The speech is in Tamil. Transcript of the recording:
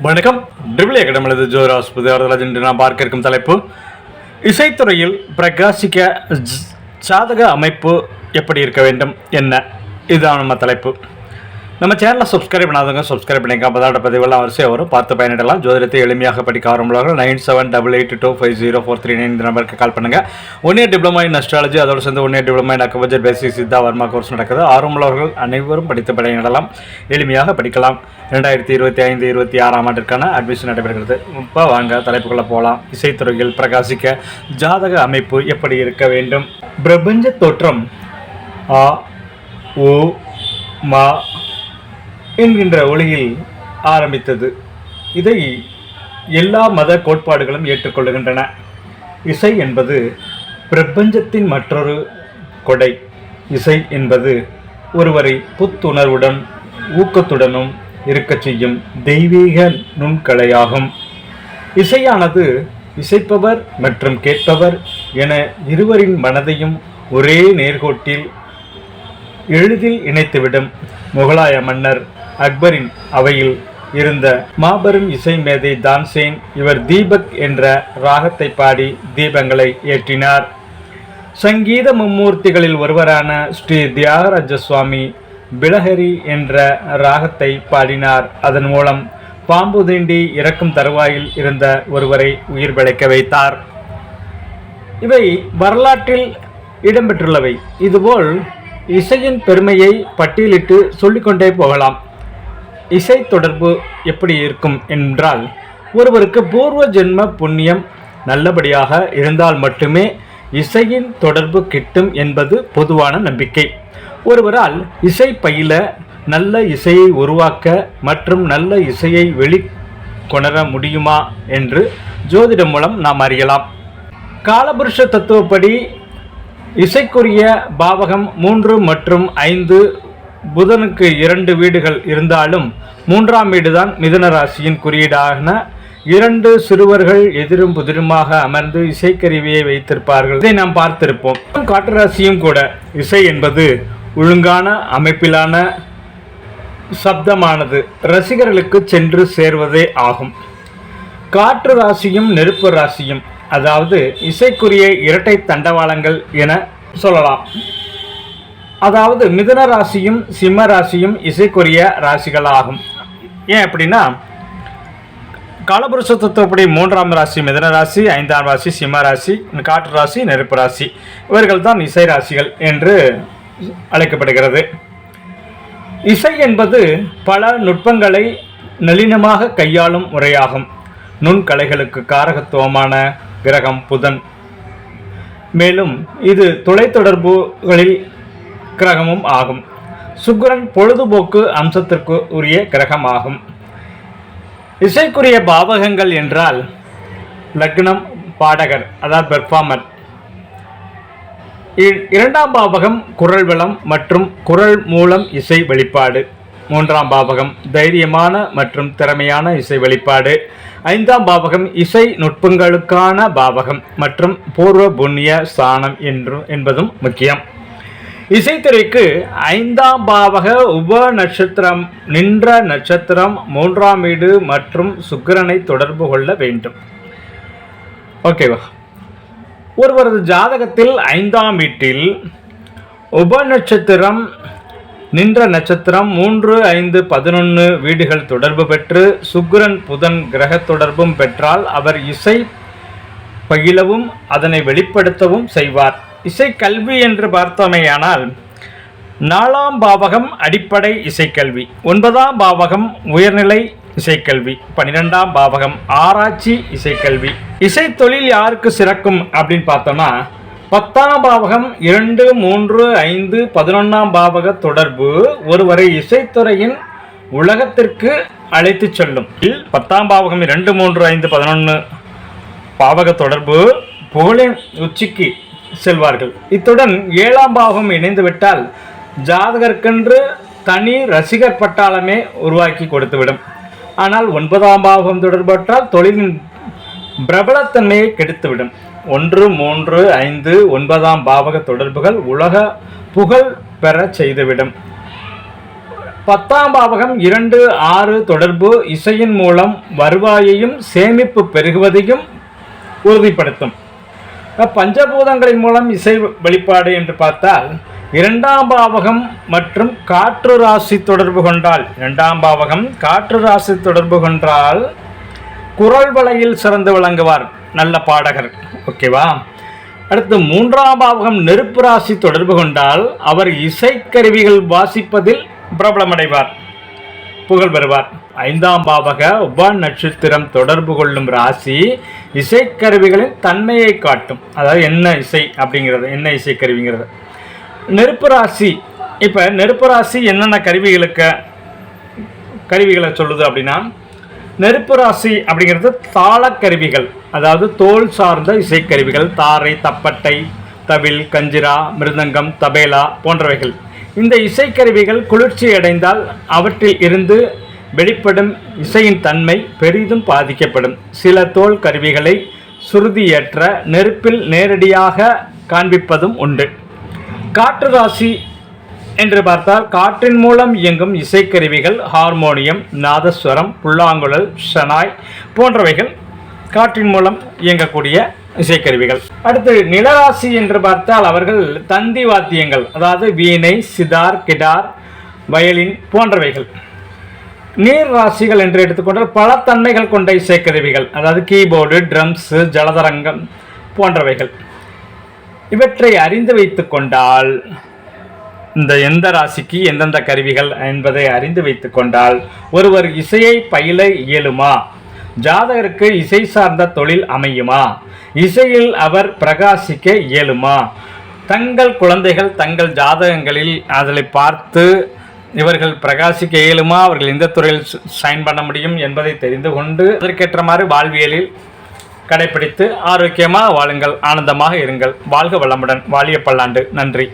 வணக்கம். ட்ரிபிள் அகாடமியிலிருந்து ஜோராஸ் புதியவர்கள் இன்று நாம் பார்க்க இருக்கும் தலைப்பு இசைத்துறையில் பிரகாசிக்க சாதக அமைப்பு எப்படி இருக்க வேண்டும் என்ன. இதுதான் நம்ம தலைப்பு. நம்ம சேனலை சப்ஸ்கிரைப் பண்ணாதவங்க சப்ஸ்கிரைப் பண்ணிக்க. அப்போதான் பதிவெல்லாம் வரிசையாக வரும், பார்த்து பயனிடலாம். ஜோதிடத்தை எளிமையாக படிக்க ஆரம்புள்ளவர்கள் 9788250439 இந்த நம்பருக்கு கால் பண்ணுங்கள். 1 இயர் டிப்ளமா இன் அஸ்ட்ராலஜி, அதோடு சேர்ந்து 1 year diploma in acupuncture basic Siddha Varma course நடக்குது. ஆரம்புள்ளவர்கள் அனைவரும் படித்து பயனிடலாம், எளிமையாக படிக்கலாம். 2025-26 ஆண்டிற்கான அட்மிஷன் நடைபெறுகிறது. இப்போ வாங்க தலைப்புக்குள்ளே போகலாம். இசைத்துறையில் பிரகாசிக்க ஜாதக அமைப்பு எப்படி இருக்க வேண்டும். பிரபஞ்ச தோற்றம் ஆ ஓ மா என்கின்ற ஒளியில் ஆரம்பித்தது. இதை எல்லா மத கோட்பாடுகளும் ஏற்றுக்கொள்கின்றன. இசை என்பது பிரபஞ்சத்தின் மற்றொரு கொடை. இசை என்பது ஒருவரை புத்துணர்வுடன் ஊக்கத்துடனும் இருக்கச் செய்யும் தெய்வீக நுண்கலையாகும். இசையானது இசைப்பவர் மற்றும் கேட்பவர் என இருவரின் மனதையும் ஒரே நேர்கோட்டில் எளிதில் இணைத்துவிடும். முகலாய மன்னர் அக்பரின் அவையில் இருந்த மாபெரும் இசை மேதை தான்சேன் இவர் தீபக் என்ற ராகத்தை பாடி தீபங்களை ஏற்றினார். சங்கீத மும்மூர்த்திகளில் ஒருவரான ஸ்ரீ தியாகராஜ சுவாமி பிலஹரி என்ற ராகத்தை பாடினார். அதன் மூலம் பாம்பு தீண்டி இறக்கும் தருவாயில் இருந்த ஒருவரை உயிர் பிழைக்க வைத்தார். இவை வரலாற்றில் இடம்பெற்றுள்ளவை. இதுபோல் இசையின் பெருமையை பட்டியலிட்டு சொல்லிக்கொண்டே போகலாம். இசை தொடர்பு எப்படி இருக்கும் என்றால், ஒருவருக்கு பூர்வ ஜென்ம புண்ணியம் நல்லபடியாக இருந்தால் மட்டுமே இசையின் தொடர்பு கிட்டும் என்பது பொதுவான நம்பிக்கை. ஒருவரால் இசை பயில, நல்ல இசையை உருவாக்க மற்றும் நல்ல இசையை வெளிக்கொணர முடியுமா என்று ஜோதிடம் மூலம் நாம் அறியலாம். காலபுருஷ தத்துவப்படி இசைக்குரிய பாவகம் 3 மற்றும் 5. புதனுக்கு 2 வீடுகள் இருந்தாலும் 3ஆம் வீடுதான் மிதுன ராசியின் குறியீடான 2 சிறுவர்கள் எதிரும் புதிருமாக அமர்ந்து இசைக்கருவியை வைத்திருப்பார்கள். இதை நாம் பார்த்திருப்போம். காற்று ராசியும் கூட இசை என்பது ஒழுங்கான அமைப்பிலான சப்தமானது ரசிகர்களுக்கு சென்று சேர்வதே ஆகும். காற்று ராசியும் நெருப்பு ராசியும், அதாவது இசைக்குரிய இரட்டை தண்டவாளங்கள் என சொல்லலாம். அதாவது மிதுன ராசியும் சிம்ம ராசியும் இசைக்குரிய ராசிகள் ஆகும். ஏன் அப்படின்னா, காலபுருஷ தத்துவப்படி 3ஆம் ராசி மிதுன ராசி, 5ஆம் ராசி சிம்ம ராசி, காற்று ராசி நெருப்பு ராசி, இவர்கள் தான் இசை ராசிகள் என்று அழைக்கப்படுகிறது. இசை என்பது பல நுட்பங்களை நளினமாக கையாளும் முறையாகும். நுண்கலைகளுக்கு காரகத்துவமான கிரகம் புதன். மேலும் இது தொலைத்தொடர்புகளில் கிரகமும் ஆகும். சுக்கிரன் பொழுதுபோக்கு அம்சத்திற்கு உரிய கிரகம் ஆகும். இசைக்குரிய பாவகங்கள் என்றால் லக்னம் பாடகர், அதாவது பெர்ஃபார்மர். 2ஆம் பாவகம் குரல் வளம் மற்றும் குரல் மூலம் இசை வெளிப்பாடு. 3ஆம் பாவகம் தைரியமான மற்றும் திறமையான இசை வெளிப்பாடு. 5ஆம் பாவகம் இசை நுட்பங்களுக்கான பாவகம் மற்றும் பூர்வ புண்ணிய ஸ்தானம் என்பதும் முக்கியம். இசைத்துறைக்கு 5ஆம் பாவக உப நட்சத்திரம் நின்ற நட்சத்திரம் 3ஆம் வீடு மற்றும் சுக்கிரனை தொடர்பு கொள்ள வேண்டும். ஓகேவா? ஒருவரது ஜாதகத்தில் 5ஆம் வீட்டில் உப நட்சத்திரம் நின்ற நட்சத்திரம் 3, 5, 11 வீடுகள் தொடர்பு பெற்று சுக்கிரன் புதன் கிரக தொடர்பும் பெற்றால் அவர் இசை பயிலவும் அதனை வெளிப்படுத்தவும் செய்வார். இசை கல்வி என்று பார்த்தோமேயானால் 4ஆம் பாவகம் அடிப்படை இசைக்கல்வி, 9ஆம் பாவகம் உயர்நிலை இசைக்கல்வி, 12ஆம் பாவகம் ஆராய்ச்சி இசைக்கல்வி. இசை தொழில் யாருக்கு சிறக்கும் அப்படின்னு பார்த்தோம்னா, 10ஆம் பாவகம் 2, 3, 5, 11ஆம் பாவக தொடர்பு ஒருவரை இசைத்துறையின் உலகத்திற்கு அழைத்து செல்லும். 10ஆம் பாவகம் 2, 3, 5, 11 பாவக தொடர்பு புகழின் உச்சிக்கு செல்வார்கள். இத்துடன் 7ஆம் பாவகம் இணைந்துவிட்டால் ஜாதகர்க்கென்று தனி ரசிகர் பட்டாளமே உருவாக்கி கொடுத்துவிடும். ஆனால் 9ஆம் பாவகம் தொடர்பட்டால் தொழிலின் பிரபலத்தன்மையை கெடுத்துவிடும். 1, 3, 5, 9ஆம் பாவக தொடர்புகள் உலக புகழ் பெற செய்துவிடும். 10ஆம் பாவகம் 2, 6 தொடர்பு இசையின் மூலம் வருவாயையும் சேமிப்பு பெருகுவதையும் உறுதிப்படுத்தும். பஞ்சபூதங்களின் மூலம் இசை வெளிப்பாடு என்று பார்த்தால் 2ஆம் பாவகம் மற்றும் காற்று ராசி தொடர்பு கொண்டால் 2ஆம் பாவகம் காற்று ராசி தொடர்பு கொண்டால் குரல் வளையில் சிறந்து விளங்குவார், நல்ல பாடகர். ஓகேவா? அடுத்து 3ஆம் பாவகம் நெருப்பு ராசி தொடர்பு கொண்டால் அவர் இசைக்கருவிகள் வாசிப்பதில் பிரபலமடைவார், புகழ் பெறுவார். 5ஆம் பாவக உப நட்சத்திரம் தொடர்பு கொள்ளும் ராசி இசைக்கருவிகளின் தன்மையை காட்டும். அதாவது என்ன இசை அப்படிங்கிறது, என்ன இசைக்கருவிங்கிறது. நெருப்பு ராசி, இப்போ நெருப்பு ராசி என்னென்ன கருவிகளை சொல்லுது அப்படின்னா, நெருப்பு ராசி அப்படிங்கிறது தாளக்கருவிகள், அதாவது தோல் சார்ந்த இசைக்கருவிகள், தாரை, தப்பட்டை, தவில், கஞ்சிரா, மிருதங்கம், தபேலா போன்றவைகள். இந்த இசைக்கருவிகள் குளிர்ச்சி அடைந்தால் அவற்றில் இருந்து வெளிப்படும் இசையின் தன்மை பெரிதும் பாதிக்கப்படும். சில தோல் கருவிகளை சுருதியற்ற நெருப்பில் நேரடியாக காண்பிப்பதும் உண்டு. காற்று ராசி என்று பார்த்தால் காற்றின் மூலம் இயங்கும் இசைக்கருவிகள் ஹார்மோனியம், நாதஸ்வரம், புல்லாங்குழல், ஷனாய் போன்றவைகள் காற்றின் மூலம் இயங்கக்கூடிய இசைக்கருவிகள். அடுத்து நிலராசி என்று பார்த்தால் அவர்கள் தந்தி வாத்தியங்கள், அதாவது வீணை, சிதார், கிடார், வயலின் போன்றவைகள். நீர் ராசிகள் என்று எடுத்துக்கொண்டால் பல தன்மைகள் கொண்ட இசைக்கருவிகள், அதாவது கீபோர்டு, ட்ரம்ஸ், ஜலதரங்கம் போன்றவைகள். இவற்றை அறிந்து வைத்து கொண்டால், இந்த எந்த ராசிக்கு எந்தெந்த கருவிகள் என்பதை அறிந்து வைத்து கொண்டால் ஒருவர் இசையை பயில இயலுமா? ஜாதகருக்கு இசை சார்ந்த தொழில் அமையுமா? இசையில் அவர் பிரகாசிக்க இயலுமா? தங்கள் குழந்தைகள் தங்கள் ஜாதகங்களில் அதனை பார்த்து இவர்கள் பிரகாசிக்க இயலுமா, அவர்கள் எந்த துறையில் சைன் பண்ண முடியும் என்பதை தெரிந்து கொண்டு அதற்கேற்ற மாதிரி வாழ்வியலில் கடைபிடித்து ஆரோக்கியமாக வாழுங்கள், ஆனந்தமாக இருங்கள். வாழ்க வளமுடன், வாழிய பல்லாண்டு. நன்றி.